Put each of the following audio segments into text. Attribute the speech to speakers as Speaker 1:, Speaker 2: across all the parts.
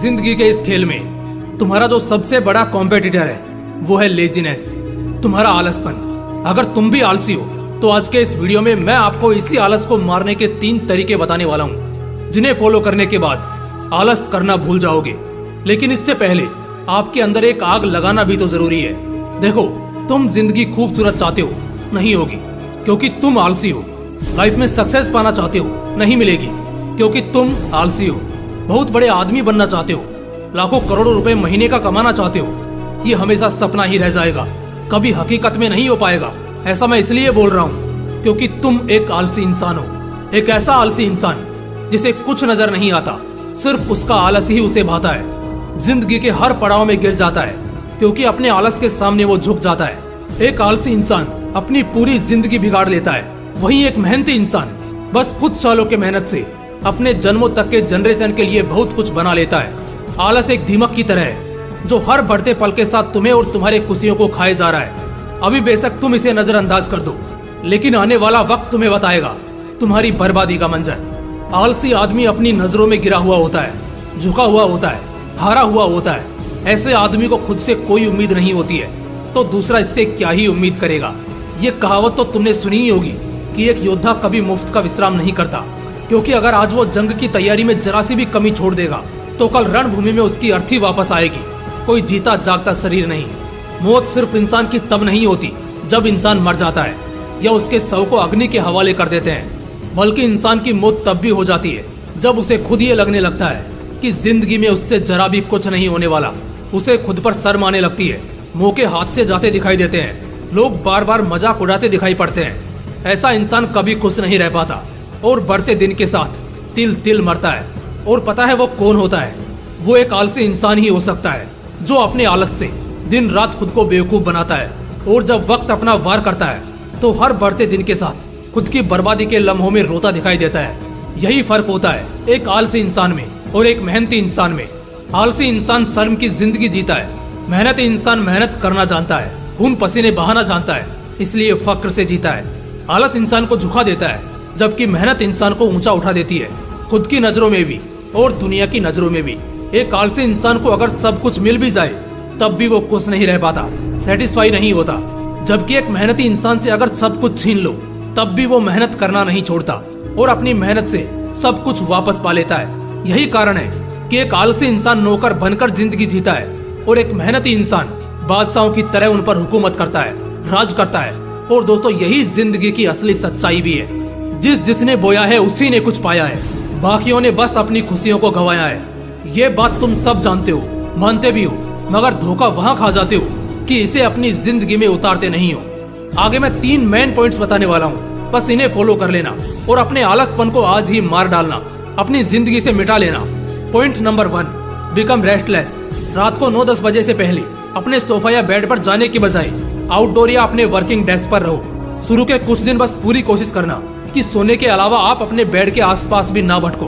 Speaker 1: जिंदगी के इस खेल में तुम्हारा जो सबसे बड़ा कॉम्पिटिटर है वो है लेजीनेस, तुम्हारा आलसपन। अगर तुम भी आलसी हो तो आज के इस वीडियो में मैं आपको इसी आलस को मारने के 3 तरीके बताने वाला हूँ, जिन्हें फॉलो करने के बाद आलस करना भूल जाओगे। लेकिन इससे पहले आपके अंदर एक आग लगाना भी तो जरूरी है। देखो, तुम जिंदगी खूबसूरत चाहते हो, नहीं होगी क्योंकि तुम आलसी हो। लाइफ में सक्सेस पाना चाहते हो, नहीं मिलेगी क्योंकि तुम आलसी हो। बहुत बड़े आदमी बनना चाहते हो, लाखों करोड़ों रुपए महीने का कमाना चाहते हो, ये हमेशा सपना ही रह जाएगा, कभी हकीकत में नहीं हो पाएगा। ऐसा मैं इसलिए बोल रहा हूँ क्योंकि तुम एक आलसी इंसान हो, एक ऐसा आलसी इंसान जिसे कुछ नजर नहीं आता, सिर्फ उसका आलस ही उसे भाता है। जिंदगी के हर पड़ाव में गिर जाता है क्योंकि अपने आलस के सामने वो झुक जाता है। एक आलसी इंसान अपनी पूरी जिंदगी बिगाड़ लेता है, वहीं एक मेहनती इंसान बस कुछ सालों के मेहनत से अपने जन्मों तक के जनरेशन के लिए बहुत कुछ बना लेता है। आलस एक दीमक की तरह है जो हर बढ़ते पल के साथ तुम्हें और तुम्हारे खुशियों को खाए जा रहा है। अभी बेशक तुम इसे नजरअंदाज कर दो, लेकिन आने वाला वक्त तुम्हें बताएगा तुम्हारी बर्बादी का मंजर। आलसी आदमी अपनी नजरों में गिरा हुआ होता है, झुका हुआ होता है, हारा हुआ होता है। ऐसे आदमी को खुद से कोई उम्मीद नहीं होती है तो दूसरा इससे क्या ही उम्मीद करेगा। ये कहावत तो तुमने सुनी ही होगी कि एक योद्धा कभी मुफ्त का विश्राम नहीं करता, क्योंकि अगर आज वो जंग की तैयारी में जरा सी भी कमी छोड़ देगा तो कल रणभूमि में उसकी अर्थी वापस आएगी। कोई जीता जागता शरीर नहीं। मौत सिर्फ इंसान की तब नहीं होती जब इंसान मर जाता है या उसके शव को अग्नि के हवाले कर देते हैं, बल्कि इंसान की मौत तब भी हो जाती है जब उसे खुद ये लगने लगता है कि जिंदगी में उससे जरा भी कुछ नहीं होने वाला। उसे खुद पर शर्म आने लगती है, मौके हाथ से जाते दिखाई देते हैं, लोग बार बार मजाक उड़ाते दिखाई पड़ते हैं। ऐसा इंसान कभी खुश नहीं रह पाता और बढ़ते दिन के साथ तिल तिल मरता है। और पता है वो कौन होता है? वो एक आलसी इंसान ही हो सकता है जो अपने आलस से दिन रात खुद को बेवकूफ बनाता है, और जब वक्त अपना वार करता है तो हर बढ़ते दिन के साथ खुद की बर्बादी के लम्हों में रोता दिखाई देता है। यही फर्क होता है एक आलसी इंसान में और एक मेहनती इंसान में। आलसी इंसान शर्म की जिंदगी जीता है, मेहनती इंसान मेहनत करना जानता है, खून पसीने बहाना जानता है, इसलिए फक्र से जीता है। आलस इंसान को झुका देता है जबकि मेहनत इंसान को ऊंचा उठा देती है, खुद की नजरों में भी और दुनिया की नजरों में भी। एक आलसी इंसान को अगर सब कुछ मिल भी जाए तब भी वो खुश नहीं रह पाता, सेटिस्फाई नहीं होता। जबकि एक मेहनती इंसान से अगर सब कुछ छीन लो तब भी वो मेहनत करना नहीं छोड़ता और अपनी मेहनत से सब कुछ वापस पा लेता है। यही कारण है कि एक आलसी इंसान नौकर बनकर जिंदगी जीता है और एक मेहनती इंसान बादशाहों की तरह उन पर हुकूमत करता है, राज करता है। और दोस्तों, यही जिंदगी की असली सच्चाई भी है। जिसने बोया है उसी ने कुछ पाया है, बाकियों ने बस अपनी खुशियों को गंवाया है। ये बात तुम सब जानते हो, मानते भी हो, मगर धोखा वहाँ खा जाते हो कि इसे अपनी जिंदगी में उतारते नहीं हो। आगे मैं 3 मेन पॉइंट्स बताने वाला हूँ, बस इन्हें फॉलो कर लेना और अपने आलसपन को आज ही मार डालना, अपनी जिंदगी से मिटा लेना। Point number 1, become restless. रात को 9-10 बजे से पहले अपने सोफा या बेड पर जाने की बजाय आउटडोर या अपने वर्किंग डेस्क पर रहो। शुरू के कुछ दिन बस पूरी कोशिश करना कि सोने के अलावा आप अपने बेड के आसपास भी ना भटको।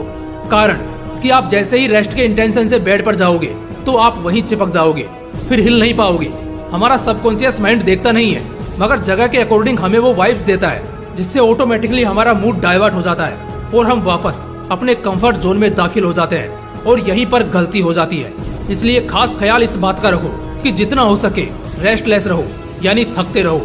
Speaker 1: कारण कि आप जैसे ही रेस्ट के इंटेंशन से बेड पर जाओगे तो आप वहीं चिपक जाओगे, फिर हिल नहीं पाओगे। हमारा सबकॉन्शियस माइंड देखता नहीं है, मगर जगह के अकॉर्डिंग हमें वो वाइब्स देता है, जिससे ऑटोमेटिकली हमारा मूड डाइवर्ट हो जाता है और हम वापस अपने कंफर्ट जोन में दाखिल हो जाते हैं, और यहीं पर गलती हो जाती है। इसलिए खास ख्याल इस बात का रखो कि जितना हो सके रेस्टलेस रहो, यानी थकते रहो।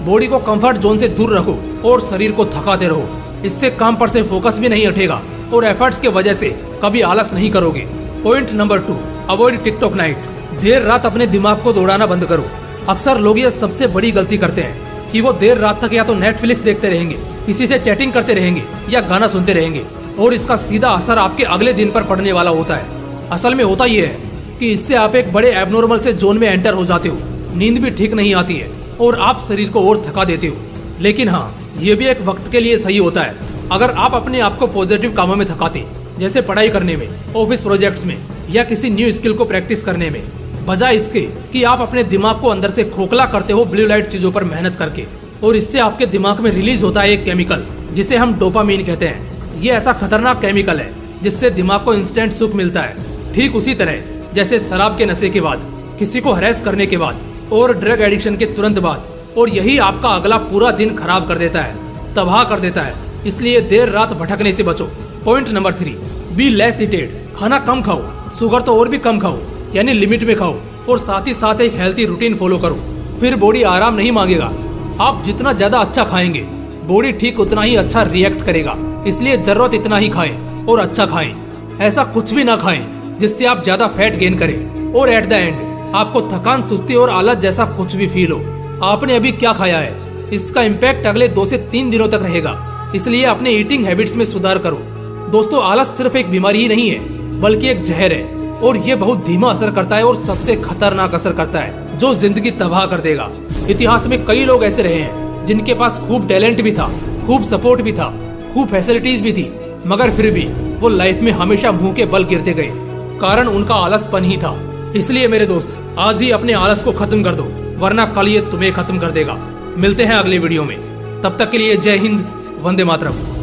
Speaker 1: बॉडी को कंफर्ट जोन से दूर रखो और शरीर को थकाते रहो। इससे काम पर से फोकस भी नहीं हटेगा और एफर्ट्स के वजह से कभी आलस नहीं करोगे। Point number 2, avoid TikTok night. देर रात अपने दिमाग को दौड़ाना बंद करो। अक्सर लोग ये सबसे बड़ी गलती करते हैं कि वो देर रात तक या तो नेटफ्लिक्स देखते रहेंगे, किसी से चैटिंग करते रहेंगे या गाना सुनते रहेंगे, और इसका सीधा असर आपके अगले दिन पर पड़ने वाला होता है। असल में होता ये है कि इससे आप एक बड़े एबनॉर्मल से जोन में एंटर हो जाते हो, नींद भी ठीक नहीं आती है और आप शरीर को और थका देते हो। लेकिन हाँ, ये भी एक वक्त के लिए सही होता है। अगर आप अपने आप को पॉजिटिव कामों में थकाते, जैसे पढ़ाई करने में, ऑफिस प्रोजेक्ट्स में या किसी न्यू स्किल को प्रैक्टिस करने में, बजाय इसके कि आप अपने दिमाग को अंदर से खोखला करते हो ब्लू लाइट चीजों पर मेहनत करके, और इससे आपके दिमाग में रिलीज होता है एक केमिकल जिसे हम डोपामीन कहते हैं। ये ऐसा खतरनाक केमिकल है जिससे दिमाग को इंस्टेंट सुख मिलता है, ठीक उसी तरह जैसे शराब के नशे के बाद, किसी को हरेस करने के बाद और ड्रग एडिक्शन के तुरंत बाद। और यही आपका अगला पूरा दिन खराब कर देता है, तबाह कर देता है। इसलिए देर रात भटकने से बचो, पॉइंट नंबर 3, बी लेस ईटेड। खाना कम खाओ, शुगर तो और भी कम खाओ, यानी लिमिट में खाओ, और साथ ही साथ एक हेल्थी रूटीन फॉलो करो। फिर बॉडी आराम नहीं मांगेगा। आप जितना ज्यादा अच्छा खाएंगे, बॉडी ठीक उतना ही अच्छा रिएक्ट करेगा। इसलिए जरूरत इतना ही खाएं और अच्छा खाएं। ऐसा कुछ भी ना खाएं जिससे आप ज्यादा फैट गेन करें और एट द एंड आपको थकान, सुस्ती और आलस जैसा कुछ भी फील हो। आपने अभी क्या खाया है, इसका इम्पैक्ट अगले 2 से 3 दिनों तक रहेगा। इसलिए अपने ईटिंग हैबिट्स में सुधार करो। दोस्तों, आलस सिर्फ एक बीमारी ही नहीं है, बल्कि एक जहर है, और ये बहुत धीमा असर करता है और सबसे खतरनाक असर करता है, जो जिंदगी तबाह कर देगा। इतिहास में कई लोग ऐसे रहे हैं जिनके पास खूब टैलेंट भी था, खूब सपोर्ट भी था, खूब फैसिलिटीज भी थी, मगर फिर भी वो लाइफ में हमेशा मुंह के बल गिरते गए। कारण उनका आलसपन ही था। इसलिए मेरे दोस्त, आज ही अपने आलस को खत्म कर दो, वरना कल ये तुम्हें खत्म कर देगा। मिलते हैं अगले वीडियो में, तब तक के लिए जय हिंद, वंदे मातरम।